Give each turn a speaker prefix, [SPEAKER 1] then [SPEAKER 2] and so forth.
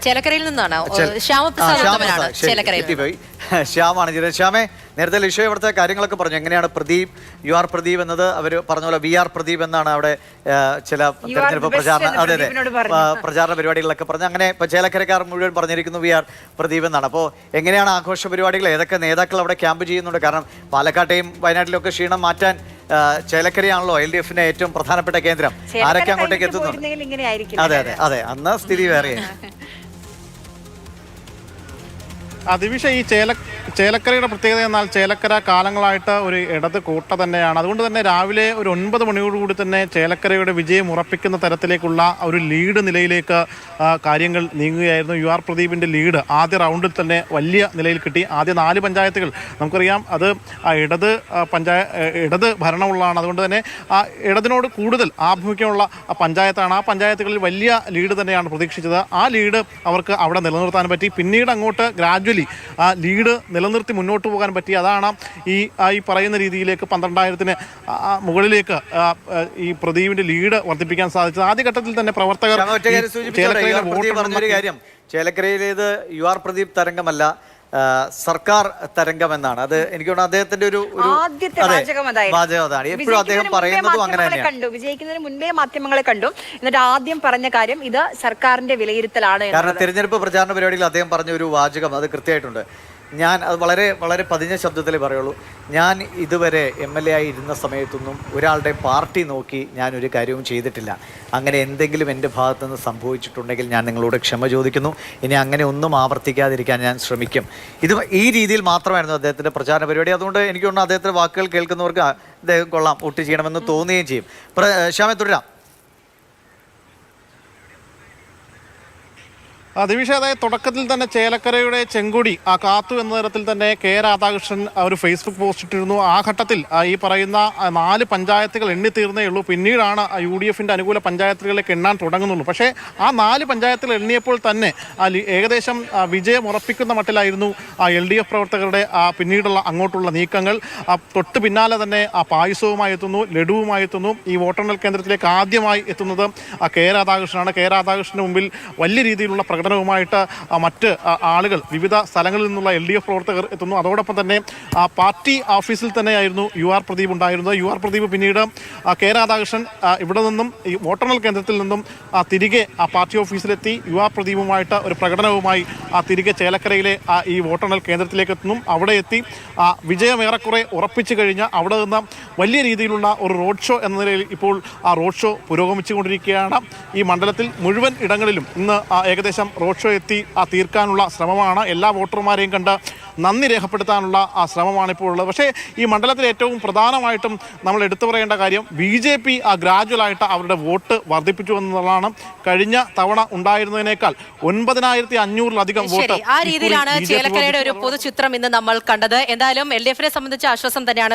[SPEAKER 1] ചേലക്കരയിൽ നിന്നാണ്
[SPEAKER 2] ശ്യാമാണ് ശ്യാമേ നേരത്തെ ലിഷോ ഇവിടുത്തെ കാര്യങ്ങളൊക്കെ പറഞ്ഞു. എങ്ങനെയാണ് പ്രദീപ്, യു ആർ പ്രദീപ് എന്നത് അവർ പറഞ്ഞ പോലെ വി ആർ പ്രദീപ് എന്നാണ് അവിടെ ചില തെരഞ്ഞെടുപ്പ് പ്രചാരണ പരിപാടികളൊക്കെ പറഞ്ഞു. അങ്ങനെ ഇപ്പൊ ചേലക്കരക്കാർ മുഴുവൻ പറഞ്ഞിരിക്കുന്നു വി ആർ പ്രദീപ് എന്നാണ്. അപ്പോൾ എങ്ങനെയാണ് ആഘോഷ പരിപാടികൾ, ഏതൊക്കെ നേതാക്കൾ അവിടെ ക്യാമ്പ് ചെയ്യുന്നുണ്ട്? കാരണം പാലക്കാട്ടെയും വയനാട്ടിലും ഒക്കെ ക്ഷീണം മാറ്റാൻ ചേലക്കരയാണല്ലോ LDF-ന്റെ ഏറ്റവും പ്രധാനപ്പെട്ട കേന്ദ്രം. ആരൊക്കെ അങ്ങോട്ടേക്ക് എത്തുന്നുണ്ട്? അതെ അതെ അതെ, അന്ന് സ്ഥിതി വേറെയാണ്.
[SPEAKER 3] ദിവിഷ, ഈ ചേലക്കരയുടെ പ്രത്യേകത എന്നാൽ ചേലക്കര കാലങ്ങളായിട്ട് ഒരു ഇടത് കോട്ട തന്നെയാണ്. അതുകൊണ്ട് തന്നെ രാവിലെ ഒരു 9 മണിയോടുകൂടി തന്നെ ചേലക്കരയുടെ വിജയം ഉറപ്പിക്കുന്ന തരത്തിലേക്കുള്ള ഒരു ലീഡ് നിലയിലേക്ക് കാര്യങ്ങൾ നീങ്ങുകയായിരുന്നു. യു ആർ പ്രദീപിൻ്റെ ലീഡ് ആദ്യ റൗണ്ടിൽ തന്നെ വലിയ നിലയിൽ കിട്ടി. ആദ്യ 4 പഞ്ചായത്തുകൾ നമുക്കറിയാം, അത് ഇടത് ഭരണമുള്ളതാണ്. അതുകൊണ്ട് തന്നെ ആ ഇടതിനോട് കൂടുതൽ ആഭിമുഖ്യമുള്ള പഞ്ചായത്താണ്. ആ പഞ്ചായത്തുകളിൽ വലിയ ലീഡ് തന്നെയാണ് പ്രതീക്ഷിച്ചത്. ആ ലീഡ് അവർക്ക് അവിടെ നിലനിർത്താൻ പറ്റി. പിന്നീട് അങ്ങോട്ട് ഗ്രാജുവലി ആ ലീഡ് നിലനിർത്തി മുന്നോട്ട് പോകാൻ പറ്റി. അതാണ് ഈ പറയുന്ന രീതിയിലേക്ക് 12,000-ന് മുകളിലേക്ക് ഈ പ്രദീപിന്റെ ലീഡ് വർദ്ധിപ്പിക്കാൻ സാധിച്ചത്. ആദ്യഘട്ടത്തിൽ തന്നെ പ്രവർത്തകർ
[SPEAKER 2] പറഞ്ഞൊരു കാര്യം, ചേലക്കരയിലേത് യു ആർ പ്രദീപ് തരംഗമല്ല, സർക്കാർ തരംഗം എന്നാണ്. അത് എനിക്ക് തോന്നുന്നു അദ്ദേഹത്തിന്റെ ഒരു വാചകം. എപ്പോഴും അദ്ദേഹം പറയുന്നതും അങ്ങനെ തന്നെയാണ്.
[SPEAKER 4] കണ്ടു വിജയിക്കുന്നതിന് മുൻപേ മാധ്യമങ്ങളെ കണ്ടു. എന്നിട്ട് ആദ്യം പറഞ്ഞ കാര്യം ഇത് സർക്കാരിന്റെ വിലയിരുത്തലാണ്.
[SPEAKER 2] കാരണം തെരഞ്ഞെടുപ്പ് പ്രചാരണ പരിപാടിയിൽ അദ്ദേഹം പറഞ്ഞ ഒരു വാചകം അത് കൃത്യമായിട്ടുണ്ട്. ഞാൻ അത് വളരെ വളരെ പതിഞ്ഞ ശബ്ദത്തിലേ പറയുള്ളൂ. ഞാൻ ഇതുവരെ MLA ആയി ഇരുന്ന സമയത്തൊന്നും ഒരാളുടെ പാർട്ടി നോക്കി ഞാനൊരു കാര്യവും ചെയ്തിട്ടില്ല. അങ്ങനെ എന്തെങ്കിലും എൻ്റെ ഭാഗത്തുനിന്ന് സംഭവിച്ചിട്ടുണ്ടെങ്കിൽ ഞാൻ നിങ്ങളോട് ക്ഷമ ചോദിക്കുന്നു. ഇനി അങ്ങനെ ഒന്നും ആവർത്തിക്കാതിരിക്കാൻ ഞാൻ ശ്രമിക്കും. ഇത് ഈ രീതിയിൽ മാത്രമായിരുന്നു അദ്ദേഹത്തിൻ്റെ പ്രചാരണ പരിപാടി. അതുകൊണ്ട് എനിക്ക് തോന്നുന്നു അദ്ദേഹത്തിൻ്റെ വാക്കുകൾ കേൾക്കുന്നവർക്ക് അദ്ദേഹം കൊള്ളാം, വോട്ട് ചെയ്യണമെന്ന് തോന്നുകയും ചെയ്യും. ശ്യാമേ, തുടരാം.
[SPEAKER 3] ദിവിഷ, അതായത് തുടക്കത്തിൽ തന്നെ ചേലക്കരയുടെ ചെങ്കൊടി കാത്തു എന്ന തരത്തിൽ തന്നെ രാധാകൃഷ്ണൻ ഒരു ഫേസ്ബുക്ക് പോസ്റ്റ് ഇട്ടിരുന്നു. ആ ഘട്ടത്തിൽ ഈ പറയുന്ന 4 പഞ്ചായത്തുകൾ എണ്ണിത്തീർന്നേ ഉള്ളൂ. പിന്നീടാണ് UDF-ന്റെ അനുകൂല പഞ്ചായത്തുകളിലേക്ക് എണ്ണാൻ തുടങ്ങുന്നുള്ളൂ. പക്ഷേ ആ 4 പഞ്ചായത്തുകൾ എണ്ണിയപ്പോൾ തന്നെ വിജയം ഉറപ്പിക്കുന്ന മട്ടിലായിരുന്നു LDF പ്രവർത്തകരുടെ പിന്നീടുള്ള അങ്ങോട്ടുള്ള നീക്കങ്ങൾ. തൊട്ട് പിന്നാലെ തന്നെ പായസവുമായി എത്തുന്നു, ലഡുവുമായി എത്തുന്നു. ഈ വോട്ടെണ്ണൽ കേന്ദ്രത്തിലേക്ക് ആദ്യമായി എത്തുന്നത് രാധാകൃഷ്ണനാണ്. രാധാകൃഷ്ണന് മുമ്പിൽ വലിയ രീതിയിലുള്ള പ്രകടനവുമായിട്ട് മറ്റ് ആളുകൾ, വിവിധ സ്ഥലങ്ങളിൽ നിന്നുള്ള LDF പ്രവർത്തകർ എത്തുന്നു. അതോടൊപ്പം തന്നെ പാർട്ടി ഓഫീസിൽ തന്നെയായിരുന്നു യു ആർ പ്രദീപ് ഉണ്ടായിരുന്നത്. യു ആർ പ്രദീപ് പിന്നീട് രാധാകൃഷ്ണൻ ഇവിടെ നിന്നും ഈ വോട്ടെണ്ണൽ കേന്ദ്രത്തിൽ നിന്നും തിരികെ പാർട്ടി ഓഫീസിലെത്തി യു ആർ പ്രദീപുമായിട്ട് ഒരു പ്രകടനവുമായി തിരികെ ചേലക്കരയിലെ ഈ വോട്ടെണ്ണൽ കേന്ദ്രത്തിലേക്ക് എത്തുന്നു. അവിടെ എത്തി വിജയം ഏറെക്കുറെ ഉറപ്പിച്ചു കഴിഞ്ഞ് അവിടെ നിന്ന് വലിയ രീതിയിലുള്ള ഒരു റോഡ് ഷോ എന്ന നിലയിൽ ഇപ്പോൾ ആ റോഡ് ഷോ പുരോഗമിച്ചുകൊണ്ടിരിക്കുകയാണ്. ഈ മണ്ഡലത്തിൽ മുഴുവൻ ഇടങ്ങളിലും ഇന്ന് ഏകദേശം റോഡ് ഷോ എത്തി തീർക്കാനുള്ള ശ്രമമാണ്. എല്ലാ വോട്ടർമാരെയും കണ്ട് നന്ദി രേഖപ്പെടുത്താനുള്ള ശ്രമമാണ് ഇപ്പോൾ ഉള്ളത്. പക്ഷേ ഈ മണ്ഡലത്തിൽ ഏറ്റവും പ്രധാനമായിട്ടും നമ്മൾ എടുത്തു പറയേണ്ട കാര്യം BJP ഗ്രാജുവലായിട്ട് അവരുടെ വോട്ട് വർദ്ധിപ്പിച്ചു എന്നുള്ളതാണ്. കഴിഞ്ഞ തവണ ഉണ്ടായിരുന്നതിനേക്കാൾ 9,500-ലധികം വോട്ട്.
[SPEAKER 1] ആ രീതിയിലാണ് ചേലക്കരയുടെ ഒരു പൊതുചിത്രം ഇന്ന് നമ്മൾ കണ്ടത്. എന്തായാലും LDF-നെ സംബന്ധിച്ച ആശ്വാസം തന്നെയാണ്